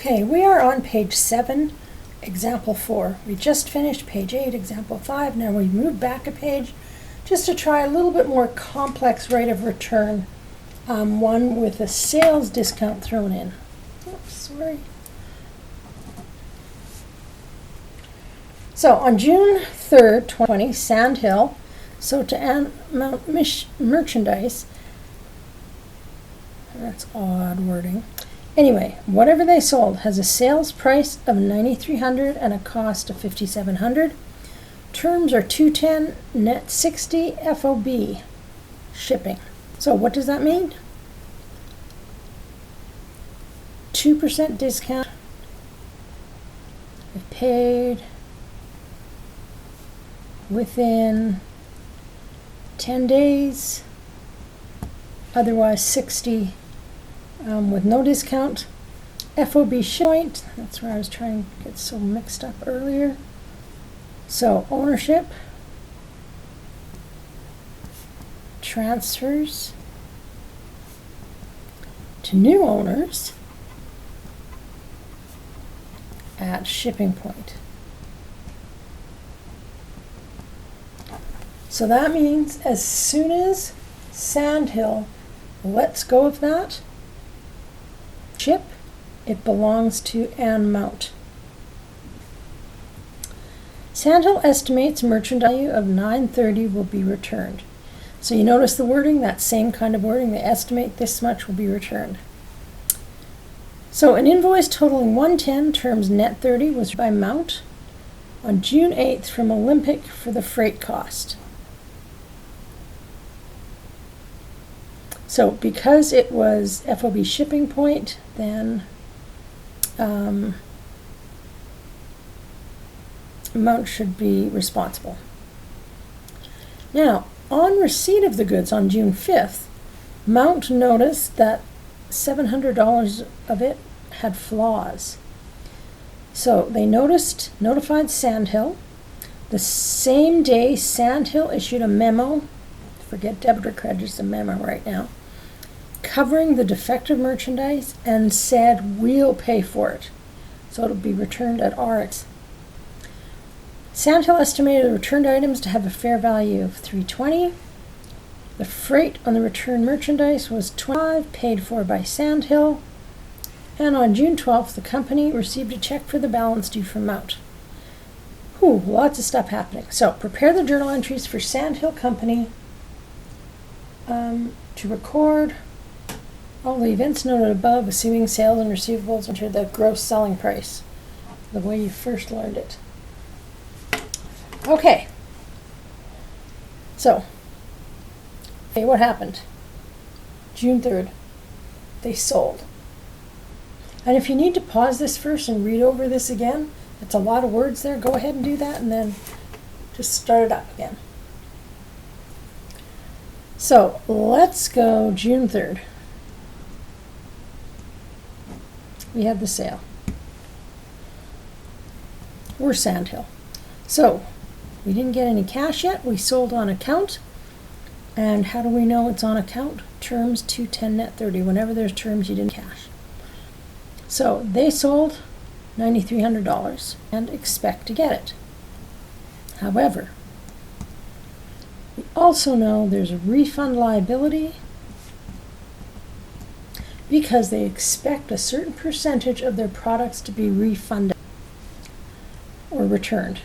Okay, we are on page 7, example 4. We just finished page 8, example 5. Now we move back a page just to try a little bit more complex rate of return, one with a sales discount thrown in. Oops, sorry. So on June 3rd, 2020, Sandhill sold to Anmount Merchandise. That's odd wording. Anyway, whatever they sold has a sales price of $9,300 and a cost of $5,700. Terms are $210, net $60, FOB shipping. So what does that mean? 2% discount. If paid within 10 days, otherwise 60 with no discount. FOB ship point, that's where I was trying to get so mixed up earlier. So ownership, transfers to new owners at shipping point. So that means as soon as Sandhill lets go of that ship, it belongs to Anmount. Sandhill estimates merchandise value of $930 will be returned. So you notice the wording, that same kind of wording, they estimate this much will be returned. So an invoice totaling $110, terms net 30, was by Mount on June 8th from Olympic for the freight cost. So because it was FOB shipping point, then Mount should be responsible. Now, on receipt of the goods on June 5th, Mount noticed that $700 of it had flaws. So they notified Sandhill. The same day, Sandhill issued a memo, forget debit or credit, just a memo right now, covering the defective merchandise and said we'll pay for it. So it'll be returned at RX. Sandhill estimated the returned items to have a fair value of $320. The freight on the returned merchandise was $25, paid for by Sandhill. And on June 12th, the company received a check for the balance due from Mount. Lots of stuff happening. So prepare the journal entries for Sandhill Company to record all the events noted above, assuming sales and receivables enter the gross selling price, the way you first learned it. Okay. So, what happened? June 3rd, they sold. And if you need to pause this first and read over this again, it's a lot of words there, go ahead and do that and then just start it up again. So, let's go June 3rd. We had the sale. We're Sandhill. So, we didn't get any cash yet. We sold on account. And how do we know it's on account? Terms $210, net 30. Whenever there's terms, you didn't cash. So, they sold $9,300 and expect to get it. However, we also know there's a refund liability because they expect a certain percentage of their products to be refunded or returned.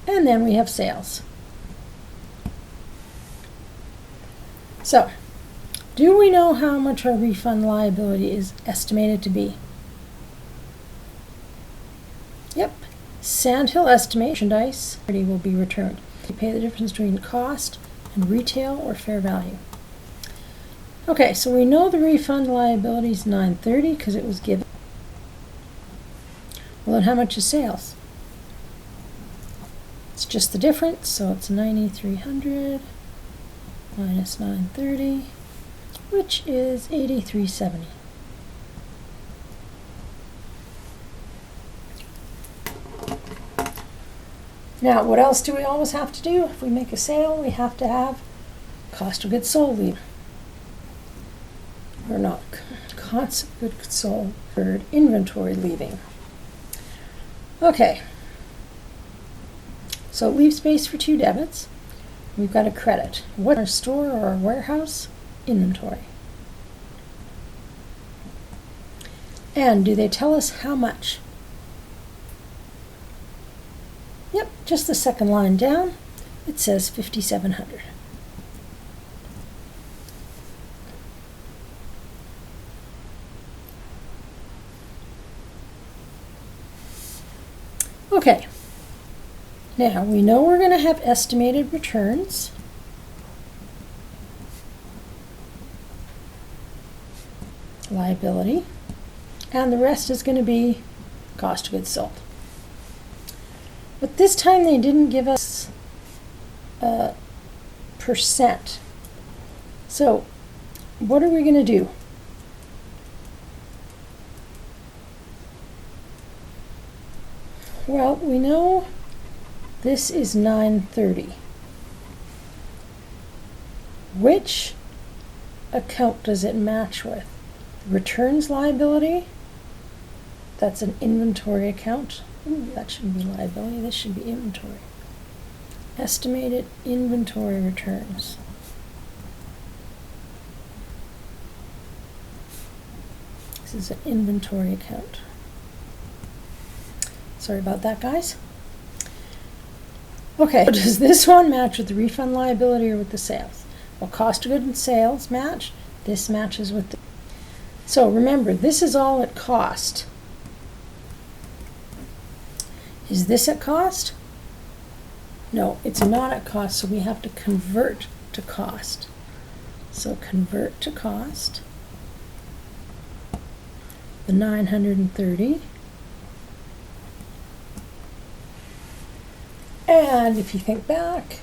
And then we have sales. So, do we know how much our refund liability is estimated to be? Yep. Sandhill estimation merchandise will be returned. You pay the difference between cost and retail or fair value. Okay, so we know the refund liability is $930 because it was given. Well, then how much is sales? It's just the difference, so it's $9,300 minus $930, which is $8,370. Now, what else do we always have to do? If we make a sale, we have to have cost of goods sold, or not cost of goods sold for inventory leaving. Okay. So leave space for two debits. We've got a credit. What our store or our warehouse? Inventory. And do they tell us how much? Yep, just the second line down, it says 5,700. Okay, now we know we're going to have estimated returns. Liability, and the rest is going to be cost of goods sold. But this time they didn't give us a percent. So what are we going to do? Well, we know this is 930. Which account does it match with? Returns liability? That's an inventory account. Ooh, that shouldn't be liability, this should be inventory. Estimated inventory returns. This is an inventory account. Sorry about that, guys. Okay, does this one match with the refund liability or with the sales? Well, cost of goods and sales match. This matches with the... So remember, this is all at cost. Is this at cost? No, it's not at cost, so we have to convert to cost. So convert to cost. The 930. And if you think back,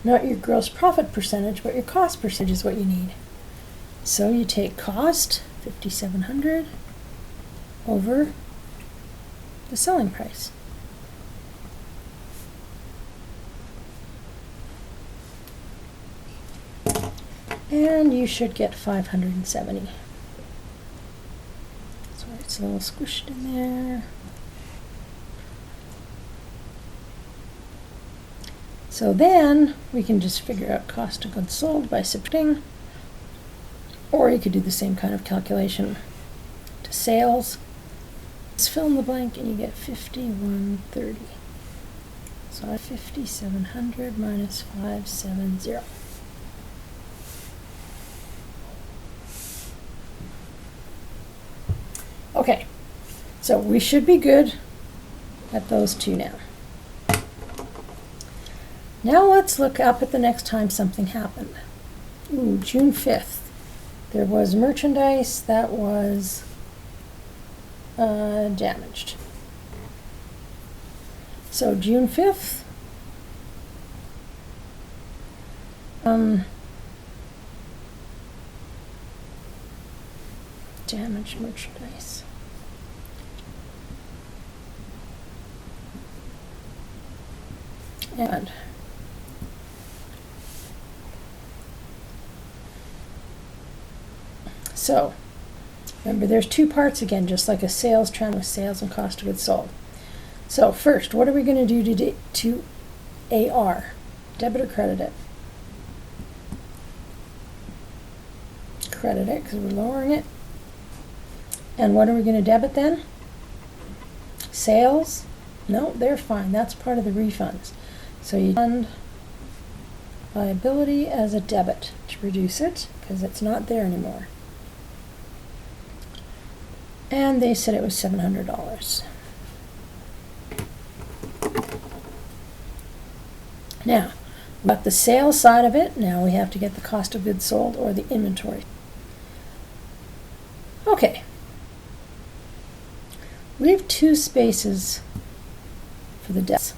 not your gross profit percentage, but your cost percentage is what you need. So you take cost, 5,700, over the selling price. And you should get 570. Sorry, it's a little squished in there. So then we can just figure out cost of goods sold by subtracting, or you could do the same kind of calculation to sales. Just fill in the blank and you get 5,130. So 5,700 minus 570. Okay, so we should be good at those two now. Now let's look up at the next time something happened. Ooh, June 5th. There was merchandise that was damaged. So June 5th. Damaged merchandise. And so, remember there's two parts again, just like a sales trend with sales and cost of goods sold. So first, what are we going to do to AR? Debit or credit it? Credit it, because we're lowering it. And what are we going to debit then? Sales? No, they're fine. That's part of the refunds. So you fund liability as a debit to reduce it, because it's not there anymore. And they said it was $700. Now, we got the sales side of it. Now we have to get the cost of goods sold or the inventory. Okay. We have two spaces for the debts.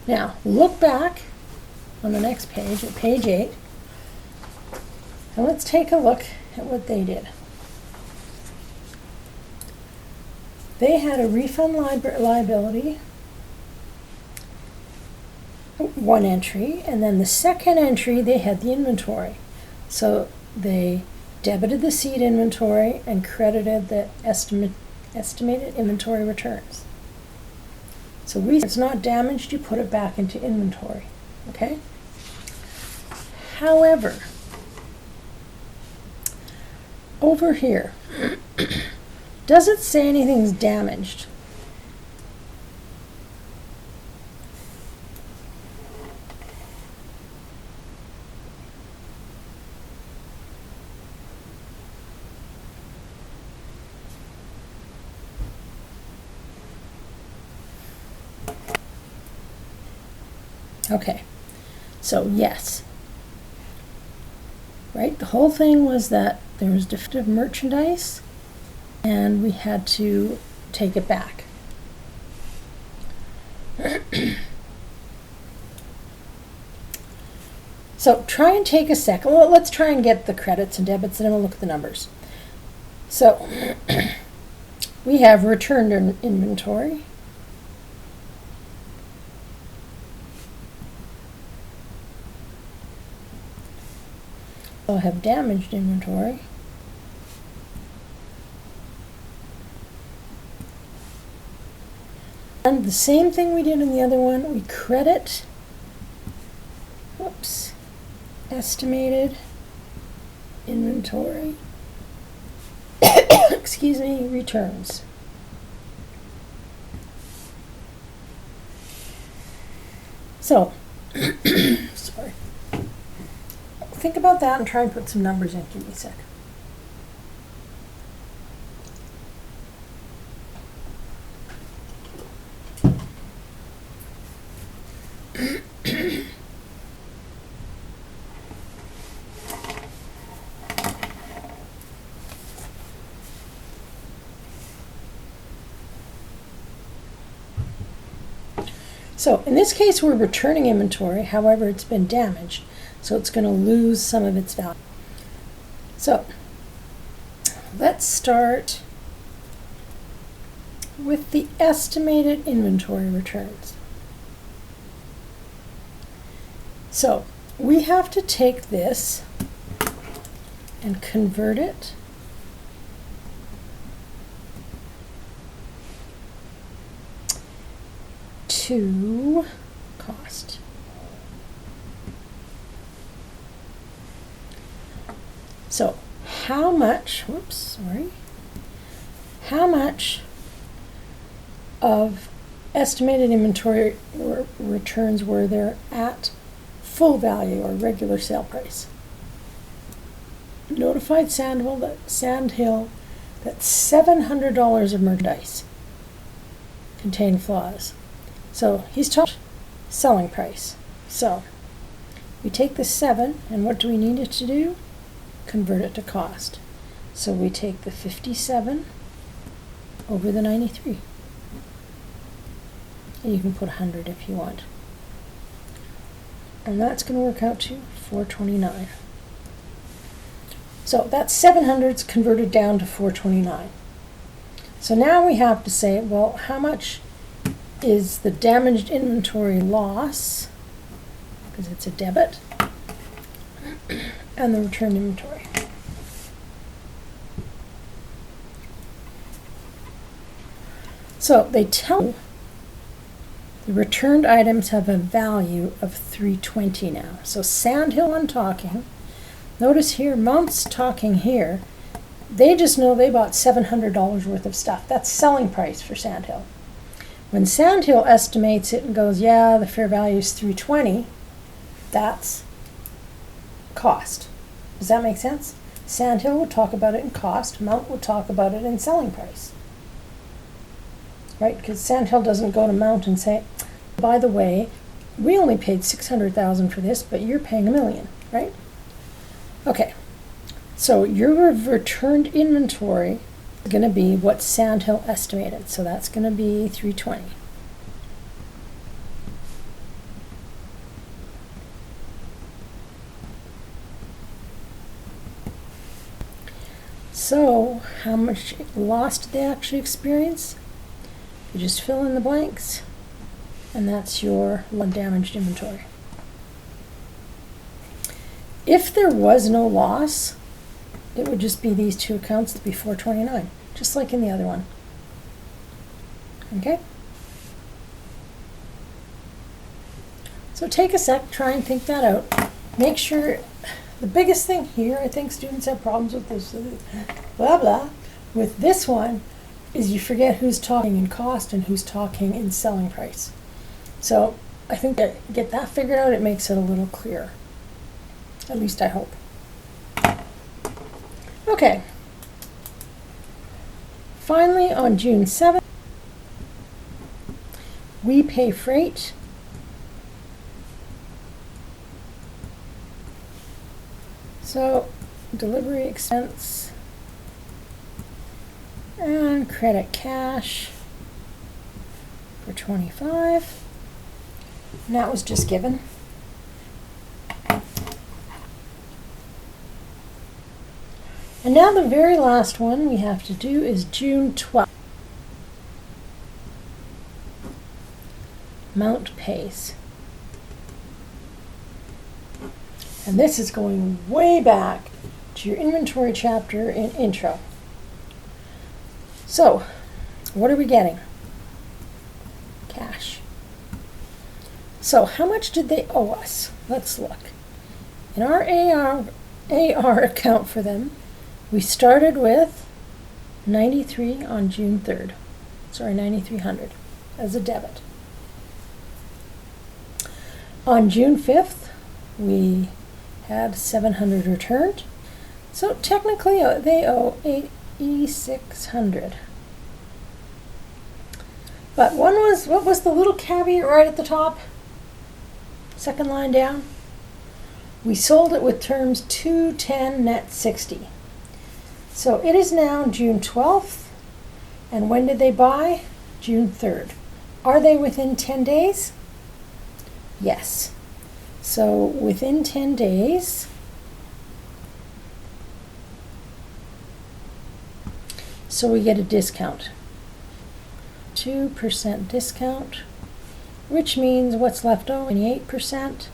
Now, look back on the next page, at page 8, and let's take a look at what they did. They had a refund liability. Oh, one entry, and then the second entry they had the inventory. So they debited the seed inventory and credited the estimated inventory returns. So if it's not damaged, you put it back into inventory, okay? However, over here, does it say anything's damaged? Okay, so yes, right? The whole thing was that there was defective merchandise and we had to take it back. So try and take a second. Well, let's try and get the credits and debits and then we'll look at the numbers. So we have returned inventory. I'll have damaged inventory. And the same thing we did in the other one, we credit, whoops, estimated inventory, excuse me, returns. So, sorry. Think about that and try and put some numbers in. Give me a sec. So in this case, we're returning inventory. However, it's been damaged, so it's going to lose some of its value. So let's start with the estimated inventory returns. So we have to take this and convert it to cost. So how much, how much of estimated inventory returns were there at full value or regular sale price? Notified Sandhill that $700 of merchandise contained flaws. So he's talking selling price. So we take the 7 and what do we need it to do? Convert it to cost. So we take the 57 over the 93. And you can put 100 if you want. And that's going to work out to 429. So that's 700's converted down to 429. So now we have to say, well, how much is the damaged inventory loss, because it's a debit, and the returned inventory. So they tell you the returned items have a value of 320 now. So Sandhill I'm talking. Notice here, Mount's talking here. They just know they bought $700 worth of stuff. That's selling price for Sandhill. When Sandhill estimates it and goes, yeah, the fair value is 320, that's cost. Does that make sense? Sandhill will talk about it in cost. Mount will talk about it in selling price. Right? Because Sandhill doesn't go to Mount and say, by the way, we only paid $600,000 for this, but you're paying $1 million, right? Okay. So your returned inventory is going to be what Sandhill estimated. So that's going to be 320. So how much loss did they actually experience? You just fill in the blanks. and that's your damaged inventory. If there was no loss, it would just be these two accounts, the B429, just like in the other one. Okay? So take a sec, try and think that out. Make sure, the biggest thing here, I think students have problems with this, blah, blah, with this one, is you forget who's talking in cost and who's talking in selling price. So I think that get that figured out, it makes it a little clearer. At least I hope. Okay. Finally, on June 7th, we pay freight. So, delivery expense and credit cash for 25. And that was just given. And now the very last one we have to do is June 12th. Mount pays. And this is going way back to your inventory chapter in intro. So, what are we getting? Cash. So, how much did they owe us? Let's look. In our AR account for them, we started with 93 on June 3rd. Sorry, 9,300 as a debit. On June 5th, we had 700 returned. So technically they owe 8,600. But what was the little caveat right at the top? Second line down. We sold it with terms 210 net 60. So it is now June 12th, and when did they buy? June 3rd. Are they within 10 days? Yes. So within 10 days, so we get a discount. 2% discount, which means what's left over, 28%.